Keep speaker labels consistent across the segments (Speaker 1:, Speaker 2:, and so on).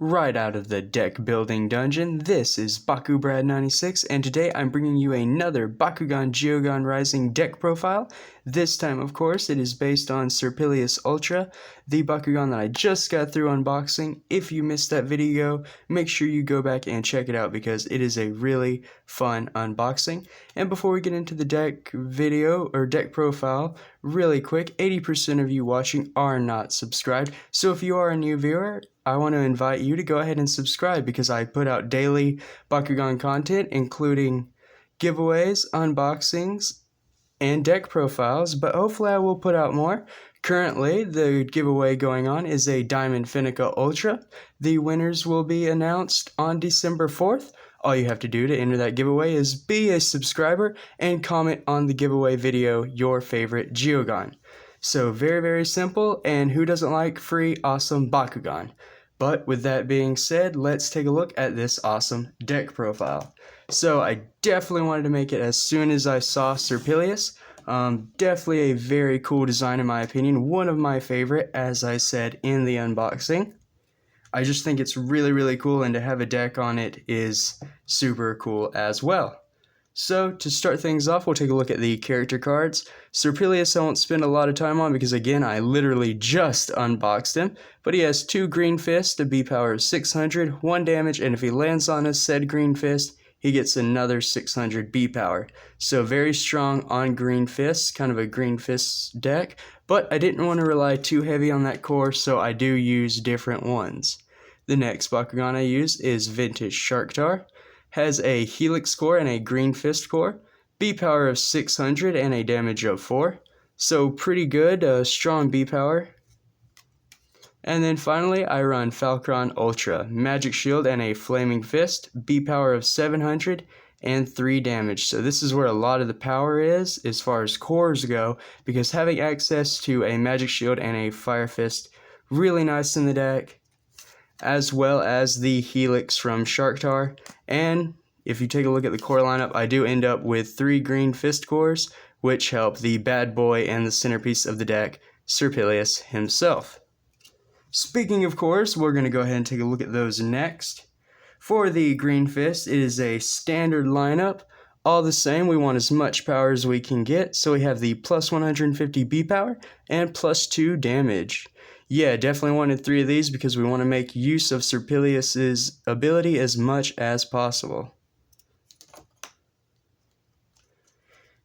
Speaker 1: Right out of the deck building dungeon, this is BakuBrad96, and today I'm bringing you another Bakugan Geogan Rising deck profile. This time, of course, it is based on Serpillious Ultra, the Bakugan that I just got through unboxing. If you missed that video, make sure you go back and check it out because it is a really fun unboxing. And before we get into the deck video, or deck profile, really quick, 80% of you watching are not subscribed, so if you are a new viewer, I want to invite you to go ahead and subscribe because I put out daily Bakugan content, including giveaways, unboxings, and deck profiles, but hopefully I will put out more. Currently, the giveaway going on is a Diamond Ventus Ultra. The winners will be announced on December 4th. All you have to do to enter that giveaway is be a subscriber and comment on the giveaway video your favorite Geogan. So very, very simple, and who doesn't like free, awesome Bakugan? But with that being said, let's take a look at this awesome deck profile. So I definitely wanted to make it as soon as I saw Serpillious. Definitely a very cool design in my opinion, one of my favorite, as I said in the unboxing. I just think it's really, really cool, and to have a deck on it is super cool as well. So, to start things off, we'll take a look at the character cards. Serpillious I won't spend a lot of time on because, again, I literally just unboxed him. But he has 2 Green Fists, a B power of 600, 1 damage, and if he lands on a said Green Fist, he gets another 600 B power. So, very strong on Green Fists, kind of a Green Fists deck. But I didn't want to rely too heavy on that core, so I do use different ones. The next Bakugan I use is Ventus Sharktar. Has a Helix core and a Green Fist core, B power of 600 and a damage of 4. So pretty good, strong B power. And then finally I run Falcron Ultra, Magic Shield and a Flaming Fist, B power of 700 and 3 damage. So this is where a lot of the power is as far as cores go, because having access to a Magic Shield and a Fire Fist, really nice in the deck. As well as the Helix from Sharktar, and if you take a look at the core lineup, I do end up with 3 Green Fist cores, which help the bad boy and the centerpiece of the deck, Serpillious himself. Speaking of cores, we're going to go ahead and take a look at those next. For the Green Fist, it is a standard lineup. All the same, we want as much power as we can get, so we have the plus 150 B power and plus 2 damage. Yeah, definitely wanted 3 of these because we want to make use of Serpillious' ability as much as possible.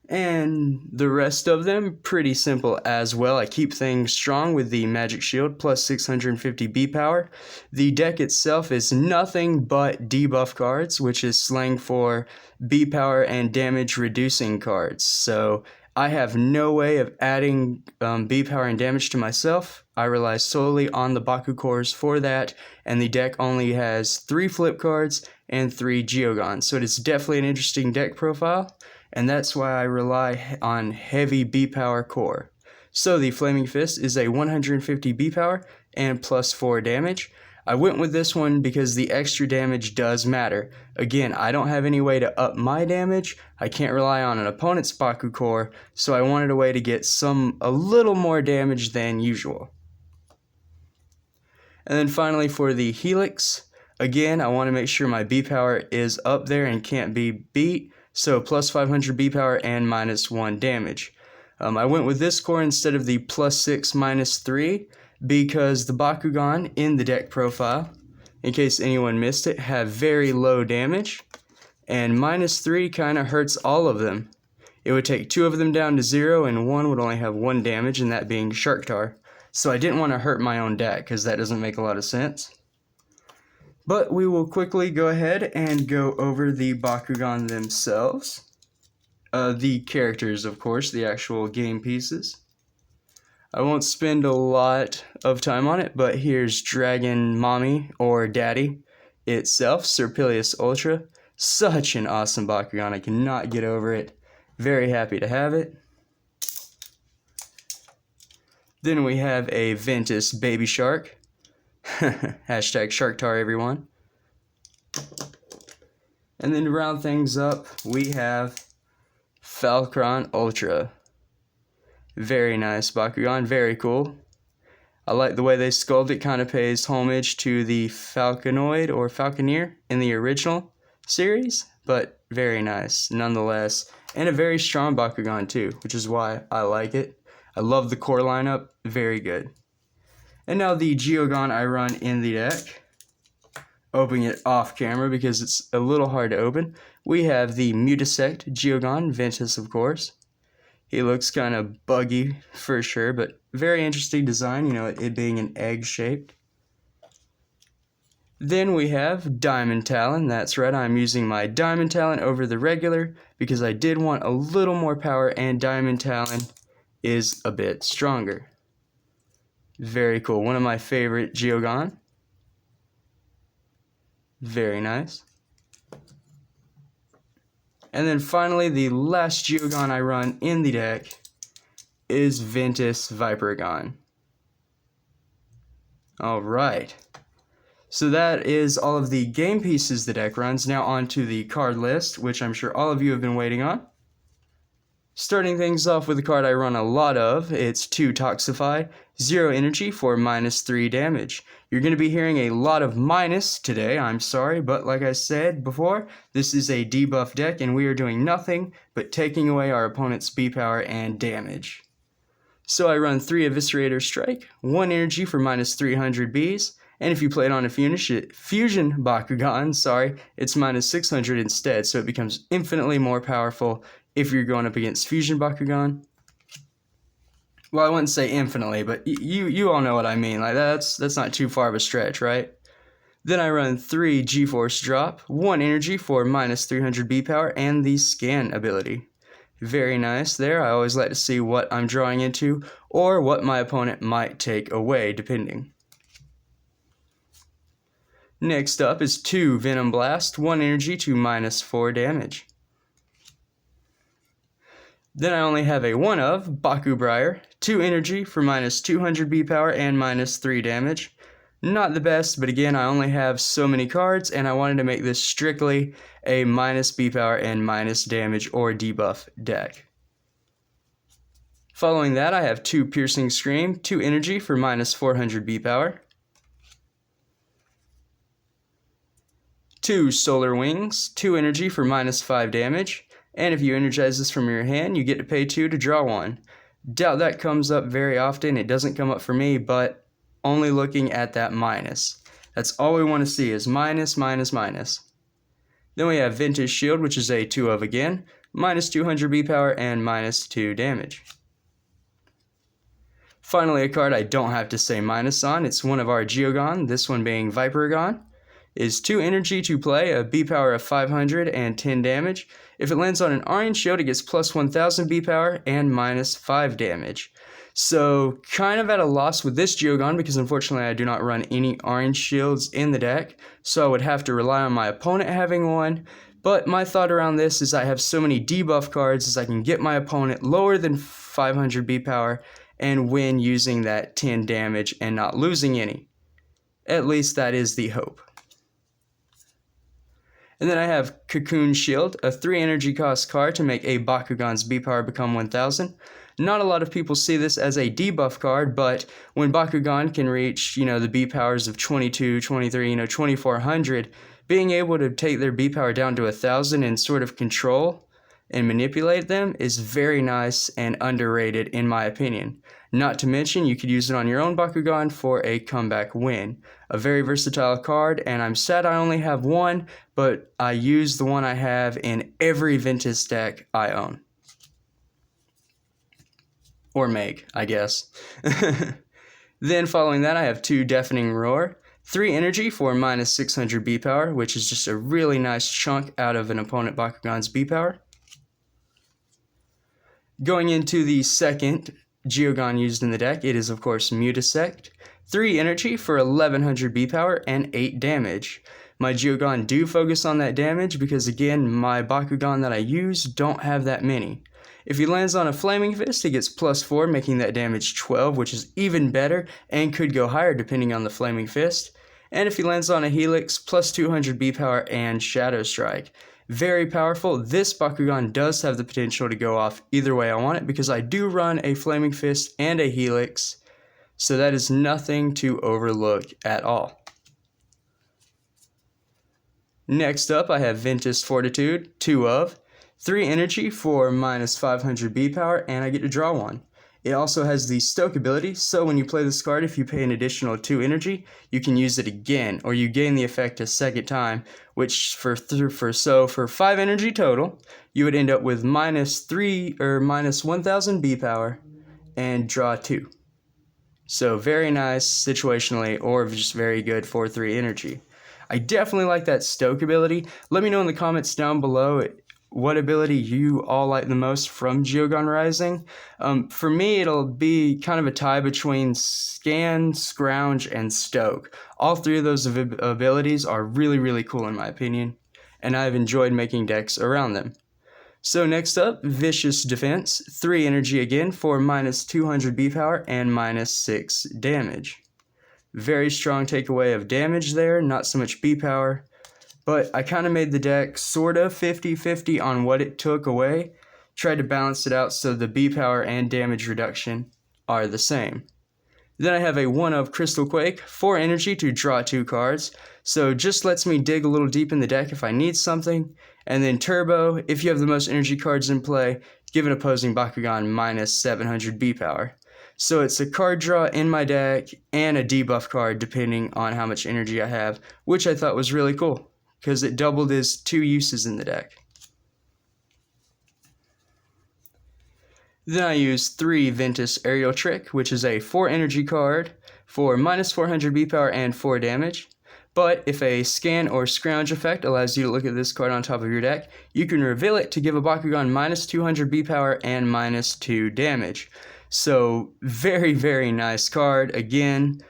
Speaker 1: And the rest of them, pretty simple as well. I keep things strong with the Magic Shield plus 650 B power. The deck itself is nothing but debuff cards, which is slang for B power and damage reducing cards. So I have no way of adding B power and damage to myself. I rely solely on the Baku cores for that, and the deck only has 3 flip cards and 3 Geogans. So it is definitely an interesting deck profile, and that's why I rely on heavy B power core. So the Flaming Fist is a 150 B power and plus 4 damage. I went with this one because the extra damage does matter. Again, I don't have any way to up my damage. I can't rely on an opponent's Baku core, so I wanted a way to get a little more damage than usual. And then finally for the Helix, again, I want to make sure my B power is up there and can't be beat, so plus 500 B power and minus 1 damage. I went with this core instead of the plus 6 minus 3, because the Bakugan in the deck profile, in case anyone missed it, have very low damage, and minus 3 kind of hurts all of them. It would take 2 of them down to 0, and 1 would only have 1 damage, and that being Sharktar. So I didn't want to hurt my own deck, because that doesn't make a lot of sense. But we will quickly go ahead and go over the Bakugan themselves. The characters, of course, the actual game pieces. I won't spend a lot of time on it, but here's Dragon Mommy, or Daddy, itself, Serpillious Ultra. Such an awesome Bakugan, I cannot get over it. Very happy to have it. Then we have a Ventus Baby Shark. Hashtag Sharktar, everyone. And then to round things up, we have Falcron Ultra. Very nice Bakugan, very cool. I like the way they sculpt it, kind of pays homage to the Falconoid or Falconeer in the original series, but very nice nonetheless. And a very strong Bakugan too, which is why I like it. I love the core lineup, very good. And now the Geogan I run in the deck. Opening it off camera because it's a little hard to open. We have the Mutasect Geogan, Ventus of course. He looks kind of buggy for sure, but very interesting design, you know, it being an egg shaped. Then we have Diamond Talon. That's right, I'm using my Diamond Talon over the regular because I did want a little more power, and Diamond Talon is a bit stronger. Very cool. One of my favorite Geogan. Very nice. And then finally, the last Geogan I run in the deck is Ventus Vipergon. Alright. So that is all of the game pieces the deck runs. Now on to the card list, which I'm sure all of you have been waiting on. Starting things off with the card I run a lot of, it's 2 Toxify, 0 energy for -3 damage. You're going to be hearing a lot of minus today, I'm sorry, but like I said before, this is a debuff deck and we are doing nothing but taking away our opponent's B power and damage. So I run 3 Eviscerator Strike, 1 energy for -300 Bs, and if you play it on a Fusion Bakugan, it's -600 instead, so it becomes infinitely more powerful if you're going up against Fusion Bakugan. Well, I wouldn't say infinitely, but you all know what I mean. Like that's not too far of a stretch, right? Then I run 3 G-Force Drop, 1 energy for -300 B power, and the Scan ability. Very nice there. I always like to see what I'm drawing into or what my opponent might take away, depending. Next up is 2 Venom Blast, 1 energy to -4 damage. Then I only have a 1 of Bakucrew, 2 energy for -200 B power and -3 damage. Not the best, but again, I only have so many cards, and I wanted to make this strictly a -B power and -damage or debuff deck. Following that, I have 2 Piercing Scream, 2 energy for -400 B power. 2 Solar Wings, 2 energy for -5 damage. And if you energize this from your hand, you get to pay 2 to draw 1. Doubt that comes up very often. It doesn't come up for me, but only looking at that minus. That's all we want to see is minus, minus, minus. Then we have Ventus Shield, which is a 2 of again, -200 B power and -2 damage. Finally, a card I don't have to say minus on. It's one of our Geogan, this one being Vipergon. Is 2 energy to play, a B power of 500 and 10 damage. If it lands on an orange shield, it gets +1000 B power and -5 damage. So kind of at a loss with this Geogan because unfortunately I do not run any orange shields in the deck, so I would have to rely on my opponent having one. But my thought around this is I have so many debuff cards as I can get my opponent lower than 500 B power and win using that 10 damage and not losing any. At least that is the hope. And then I have Cocoon Shield, a 3 energy cost card to make a Bakugan's B power become 1000. Not a lot of people see this as a debuff card, but when Bakugan can reach, the B powers of 22, 23, 2400, being able to take their B power down to 1000 and sort of control and manipulate them is very nice and underrated in my opinion. Not to mention, you could use it on your own Bakugan for a comeback win. A very versatile card, and I'm sad I only have one, but I use the one I have in every Ventus deck I own. Or make, I guess. Then following that, I have 2 Deafening Roar, 3 energy for -600 B power, which is just a really nice chunk out of an opponent Bakugan's B power. Going into the second Geogan used in the deck, it is of course Mutasect, 3 energy for 1100 B power and 8 damage. My Geogan do focus on that damage because again, my Bakugan that I use don't have that many. If he lands on a Flaming Fist, he gets +4, making that damage 12, which is even better and could go higher depending on the Flaming Fist. And if he lands on a Helix, +200 B power and Shadow Strike. Very powerful. This Bakugan does have the potential to go off either way I want it because I do run a Flaming Fist and a Helix. So that is nothing to overlook at all. Next up, I have Ventus Fortitude, 2 of, 3 energy for minus 500 B power, and I get to draw 1. It also has the Stoke ability, so when you play this card, if you pay an additional 2 energy, you can use it again, or you gain the effect a second time, which for 5 energy total, you would end up with minus 1000 B power and draw 2. So very nice situationally, or just very good for 3 energy. I definitely like that Stoke ability. Let me know in the comments down below what ability you all like the most from Geogan Rising. For me, it'll be kind of a tie between Scan, Scrounge, and Stoke. All 3 of those abilities are really, really cool in my opinion, and I've enjoyed making decks around them. So next up, Vicious Defense, 3 energy again for minus 200 B power and minus 6 damage. Very strong takeaway of damage there, not so much B power, but I kind of made the deck sort of 50-50 on what it took away. Tried to balance it out so the B power and damage reduction are the same. Then I have a 1 of Crystal Quake, 4 energy to draw 2 cards, so just lets me dig a little deep in the deck if I need something. And then Turbo, if you have the most energy cards in play, give an opposing Bakugan minus 700 B power. So it's a card draw in my deck and a debuff card depending on how much energy I have, which I thought was really cool because it doubled his 2 uses in the deck. Then I use 3 Ventus Aerial Trick, which is a 4 energy card for minus 400 B power and 4 damage. But if a Scan or Scrounge effect allows you to look at this card on top of your deck, you can reveal it to give a Bakugan minus 200 B power and minus 2 damage. So very, very nice card. Again,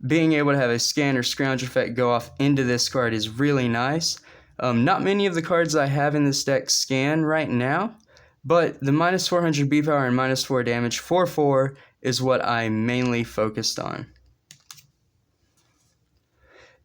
Speaker 1: being able to have a Scan or Scrounge effect go off into this card is really nice. Not many of the cards I have in this deck scan right now, but the minus 400 B power and minus 4 damage for 4 is what I mainly focused on.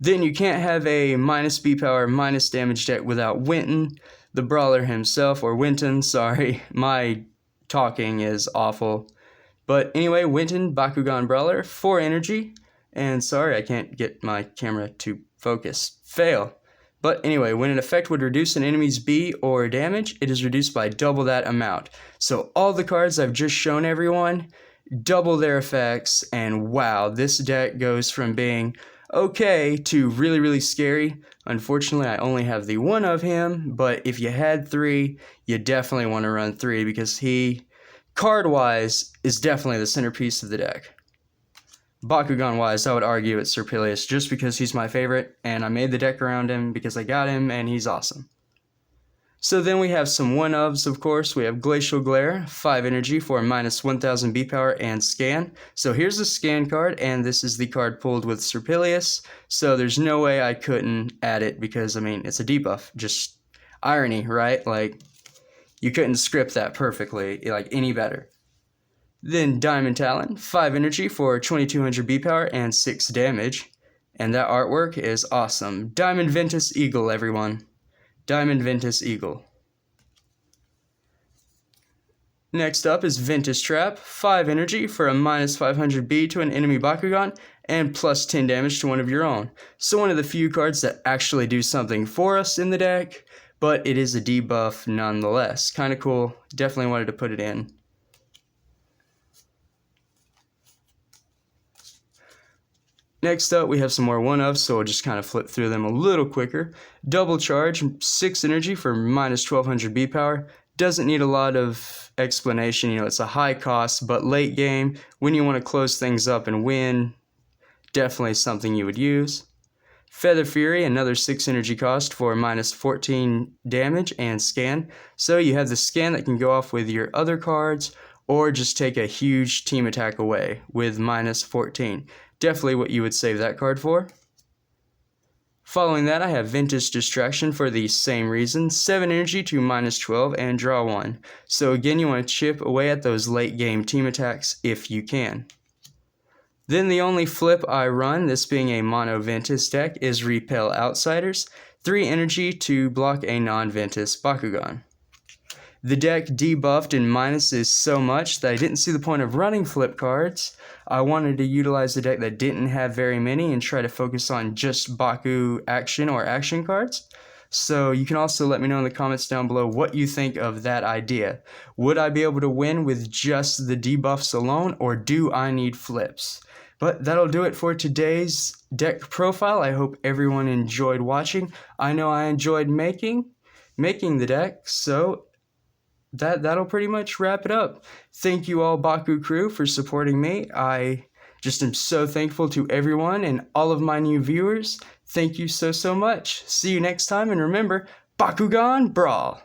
Speaker 1: Then you can't have a minus B power, minus damage deck without Winton, the brawler himself, or Winton, sorry, my talking is awful. But anyway, Winton, Bakugan Brawler, 4 energy, and sorry I can't get my camera to focus. Fail. But anyway, when an effect would reduce an enemy's B or damage, it is reduced by double that amount. So all the cards I've just shown everyone, double their effects, and wow, this deck goes from being okay to really, really scary. Unfortunately, I only have the 1 of him, but if you had 3, you definitely want to run 3 because he, card-wise, is definitely the centerpiece of the deck. Bakugan-wise, I would argue it's Serpillious just because he's my favorite, and I made the deck around him because I got him, and he's awesome. So then we have some 1-ofs, of course. We have Glacial Glare, 5 energy for minus 1000 B power and Scan. So here's the Scan card, and this is the card pulled with Serpillious, so there's no way I couldn't add it because, I mean, it's a debuff. Just irony, right? Like, you couldn't script that perfectly, like, any better. Then Diamond Talon, 5 energy for 2200 B power and 6 damage. And that artwork is awesome. Diamond Ventus Eagle, everyone. Diamond Ventus Eagle. Next up is Ventus Trap, 5 energy for a minus 500 B to an enemy Bakugan and plus 10 damage to one of your own. So one of the few cards that actually do something for us in the deck, but it is a debuff nonetheless. Kind of cool. Definitely wanted to put it in. Next up, we have some more 1-ofs, so I'll just kind of flip through them a little quicker. Double Charge, 6 energy for minus 1200 B power. Doesn't need a lot of explanation, you know, it's a high cost, but late game, when you want to close things up and win, definitely something you would use. Feather Fury, another 6 energy cost for minus 14 damage and Scan. So you have the Scan that can go off with your other cards, or just take a huge team attack away with minus 14. Definitely what you would save that card for. Following that, I have Ventus Distraction for the same reason. 7 energy to minus 12 and draw 1. So again, you want to chip away at those late game team attacks if you can. Then the only flip I run, this being a mono Ventus deck, is Repel Outsiders. 3 energy to block a non-Ventus Bakugan. The deck debuffed and minuses so much that I didn't see the point of running flip cards. I wanted to utilize the deck that didn't have very many and try to focus on just Baku action or action cards. So you can also let me know in the comments down below what you think of that idea. Would I be able to win with just the debuffs alone, or do I need flips? But that'll do it for today's deck profile. I hope everyone enjoyed watching. I know I enjoyed making the deck, so that'll pretty much wrap it up. Thank you all, Bakucrew, for supporting me. I just am so thankful to everyone and all of my new viewers. Thank you so much. See you next time, and remember, Bakugan Brawl!